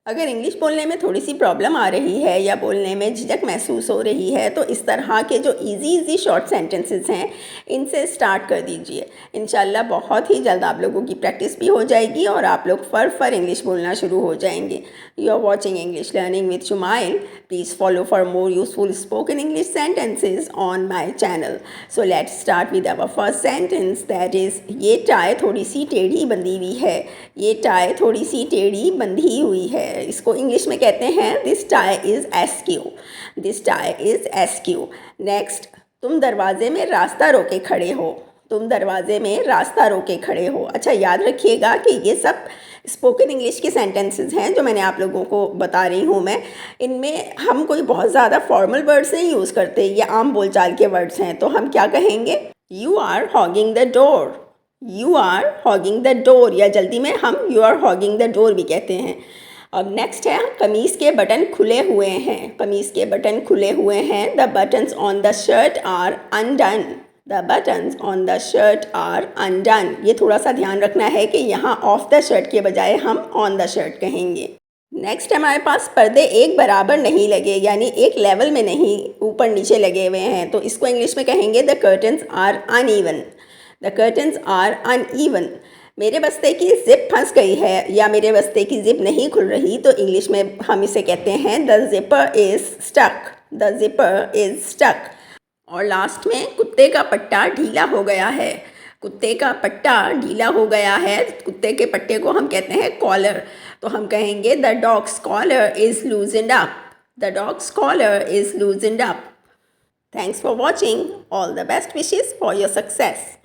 अगर इंग्लिश बोलने में थोड़ी सी प्रॉब्लम आ रही है या बोलने में झिझक महसूस हो रही है तो इस तरह के जो इजी शॉर्ट सेंटेंसेस हैं इनसे स्टार्ट कर दीजिए। इंशाल्लाह बहुत ही जल्द आप लोगों की प्रैक्टिस भी हो जाएगी और आप लोग फर इंग्लिश बोलना शुरू हो जाएंगे। You are watching English learning with Shumail. Please follow for more useful spoken English sentences on my channel. So let's start with our first sentence, that is ये टाई थोड़ी सी टेढ़ी बंधी हुई है। ये टाई थोड़ी सी टेढ़ी बंधी हुई है। इसको इंग्लिश में कहते हैं this tie is askew. This tie is askew. Next, तुम दरवाजे में रास्ता रोके खड़े हो। तुम दरवाजे में रास्ता रोके खड़े हो। अच्छा, याद रखिएगा कि ये सब स्पोकन इंग्लिश के सेंटेंसेस हैं जो मैंने आप लोगों को बता रही हूँ मैं। इनमें हम कोई बहुत ज़्यादा फॉर्मल वर्ड्स नहीं यूज़ करते, ये आम बोलचाल के वर्ड्स हैं। तो हम क्या कहेंगे? You are hogging the door. You are hogging the door, या जल्दी में हम you are hogging the door भी कहते हैं। अब नेक्स्ट है, कमीज़ के बटन खुले हुए हैं। कमीज़ के बटन खुले हुए हैं। The buttons on the shirt are undone. The buttons on the shirt are undone. ये थोड़ा सा ध्यान रखना है कि यहाँ ऑफ द शर्ट के बजाय हम ऑन द शर्ट कहेंगे। नेक्स्ट हमारे पास पर्दे एक बराबर नहीं लगे, यानी एक लेवल में नहीं, ऊपर नीचे लगे हुए हैं। तो इसको इंग्लिश में कहेंगे the curtains are uneven. The curtains are uneven. मेरे बस्ते की जिप फंस गई है या मेरे बस्ते की जिप नहीं खुल रही, तो इंग्लिश में हम इसे कहते हैं the zipper is stuck. The zipper is stuck. और लास्ट में, कुत्ते का पट्टा ढीला हो गया है। कुत्ते का पट्टा ढीला हो गया है। कुत्ते के पट्टे को हम कहते हैं कॉलर। तो हम कहेंगे the dog's collar is loosened up. The dog's collar is loosened up. Thanks for watching. All the best wishes for your success.